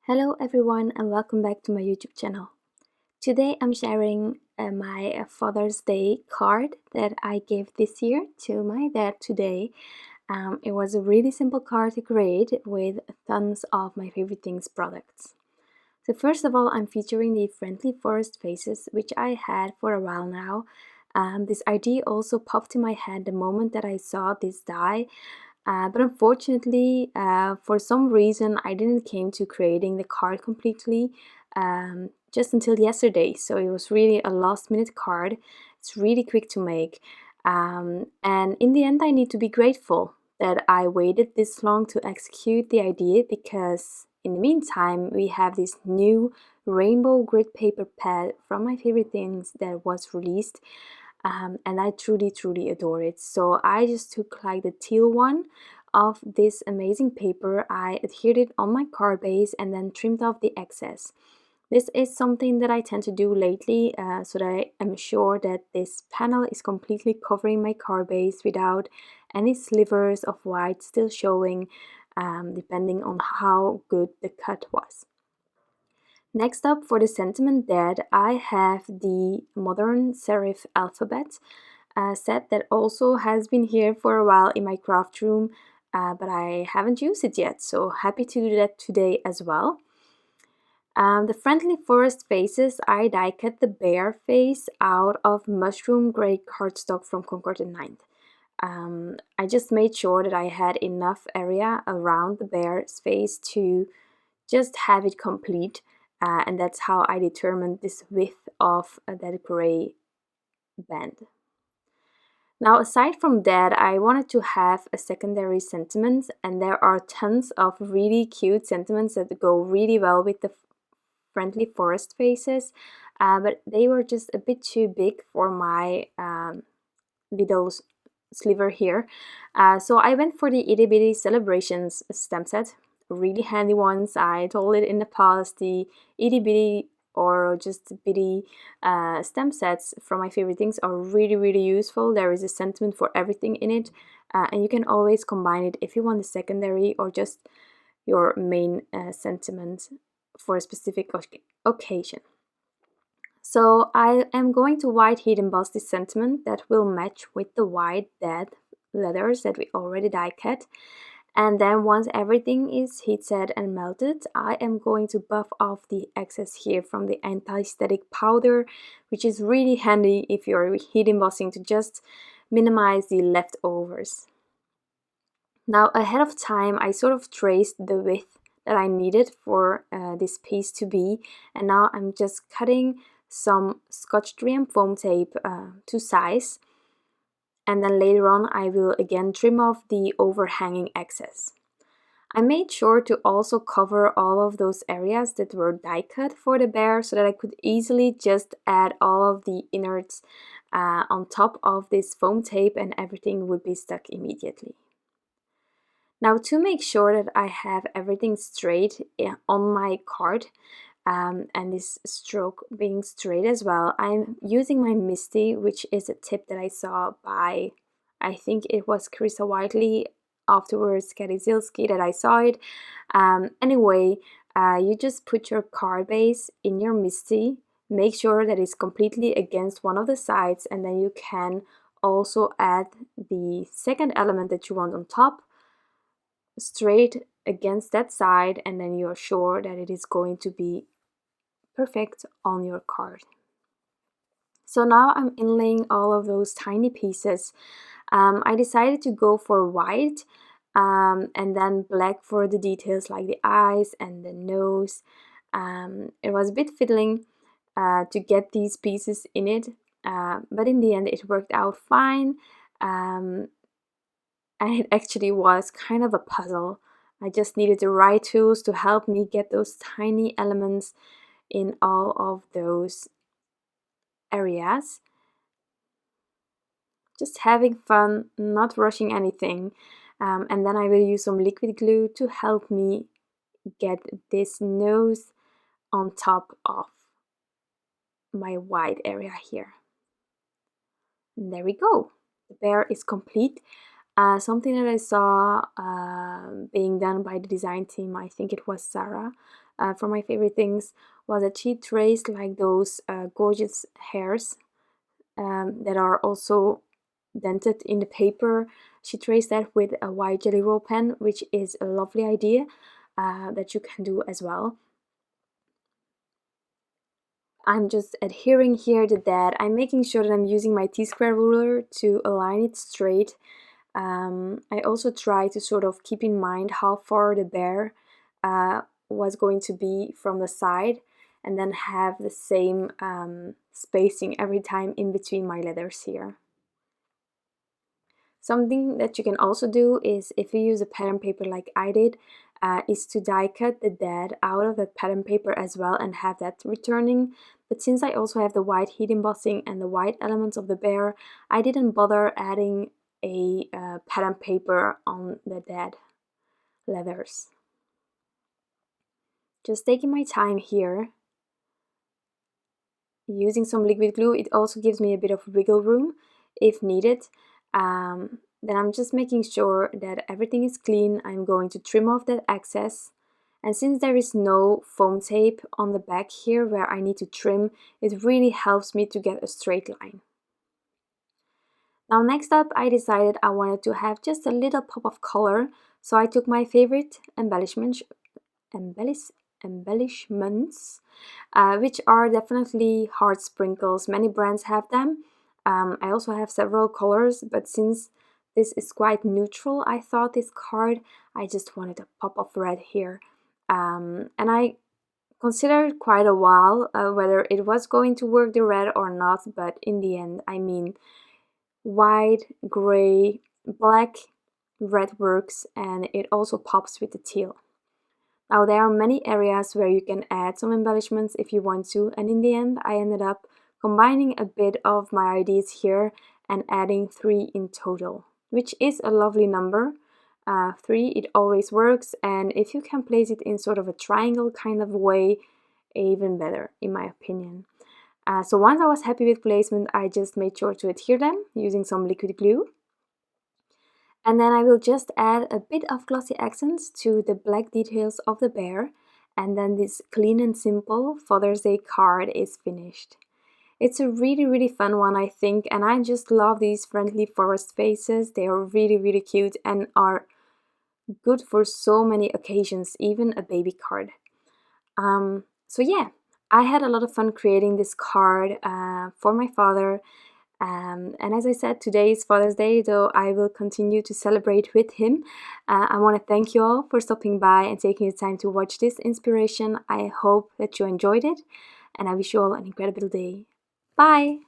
Hello everyone and welcome back to my YouTube channel. Today I'm sharing my Father's Day card that I gave this year to my dad today. It was a really simple card to create with tons of my favorite things products. So first of all, I'm featuring the Friendly Forest faces, which I had for a while now. This idea also popped in my head the moment that I saw this die. But unfortunately, for some reason, I didn't came to creating the card completely just until yesterday. So it was really a last-minute card. It's really quick to make. And in the end, I need to be grateful that I waited this long to execute the idea, because in the meantime, we have this new rainbow grid paper pad from my favorite things that was released. And I truly adore it. So I just took like the teal one of this amazing paper, I adhered it on my card base and then trimmed off the excess. This is something that I tend to do lately, so that I am sure that this panel is completely covering my card base without any slivers of white still showing, depending on how good the cut was. Next up, for the sentiment dead, I have the modern serif alphabet set that also has been here for a while in my craft room, but I haven't used it yet, so happy to do that today as well. The Friendly Forest faces, I die cut the bear face out of mushroom grey cardstock from Concord and 9th. I just made sure that I had enough area around the bear's face to just have it complete. And that's how I determined this width of that gray band. Now, aside from that, I wanted to have a secondary sentiment, and there are tons of really cute sentiments that go really well with the Friendly Forest faces, but they were just a bit too big for my little sliver here. So I went for the Itty Bitty Celebrations stamp set. Really handy ones. I told it in the past, the Itty Bitty or just bitty stamp sets from my favorite things are really useful. There is a sentiment for everything in it, and you can always combine it if you want a secondary or just your main sentiment for a specific occasion. So I am going to white heat emboss this sentiment that will match with the white dead letters that we already die cut. And then once everything is heat set and melted, I am going to buff off the excess here from the anti-static powder, which is really handy if you're heat embossing to just minimize the leftovers. Now, ahead of time, I sort of traced the width that I needed for this piece to be, and now I'm just cutting some Scotch 3M foam tape to size. And then later on I will again trim off the overhanging excess. I made sure to also cover all of those areas that were die cut for the bear so that I could easily just add all of the innards on top of this foam tape and everything would be stuck immediately. Now, to make sure that I have everything straight on my card, and this stroke being straight as well, I'm using my Misty, which is a tip that I saw by, I think it was Carissa Whiteley, afterwards Katy Zilski, that I saw it. Anyway, you just put your card base in your Misty, make sure that it's completely against one of the sides, and then you can also add the second element that you want on top straight against that side, and then you're sure that it is going to be perfect on your card. So now I'm inlaying all of those tiny pieces. I decided to go for white and then black for the details like the eyes and the nose. It was a bit fiddling to get these pieces in it, but in the end it worked out fine. And it actually was kind of a puzzle. I just needed the right tools to help me get those tiny elements in all of those areas. Just having fun, not rushing anything. And then I will use some liquid glue to help me get this nose on top of my white area here. And there we go. The bear is complete. Something that I saw being done by the design team, I think it was Sarah, for my favorite things, was that she traced like those gorgeous hairs that are also dented in the paper. She traced that with a white jelly roll pen, which is a lovely idea that you can do as well. I'm just adhering here to that. I'm making sure that I'm using my T-square ruler to align it straight. I also try to sort of keep in mind how far the bear was going to be from the side, and then have the same spacing every time in between my letters here. Something that you can also do is, if you use a pattern paper like I did, is to die cut the dead out of that pattern paper as well and have that returning. But since I also have the white heat embossing and the white elements of the bear, I didn't bother adding a pattern paper on the dead leathers. Just taking my time here, using some liquid glue. It also gives me a bit of wiggle room if needed. Then I'm just making sure that everything is clean. I'm going to trim off that excess. And since there is no foam tape on the back here where I need to trim, it really helps me to get a straight line. Now next up, I decided I wanted to have just a little pop of color, so I took my favorite embellishments, which are definitely hard sprinkles. Many brands have them. I also have several colors, but since this is quite neutral, I thought this card, I just wanted a pop of red here. And I considered quite a while whether it was going to work the red or not, but in the end, I mean, white, gray, black, red works, and it also pops with the teal. Now there are many areas where you can add some embellishments if you want to, and in the end I ended up combining a bit of my ideas here and adding 3 in total, which is a lovely number. 3, it always works, and if you can place it in sort of a triangle kind of way, even better in my opinion. So once I was happy with placement, I just made sure to adhere them using some liquid glue. And then I will just add a bit of glossy accents to the black details of the bear, and then this clean and simple Father's Day card is finished. It's a really fun one, I think, and I just love these friendly forest faces. They are really cute and are good for so many occasions, even a baby card. So yeah, I had a lot of fun creating this card for my father. And as I said, today is Father's Day, so I will continue to celebrate with him. I want to thank you all for stopping by and taking the time to watch this inspiration. I hope that you enjoyed it, and I wish you all an incredible day. Bye!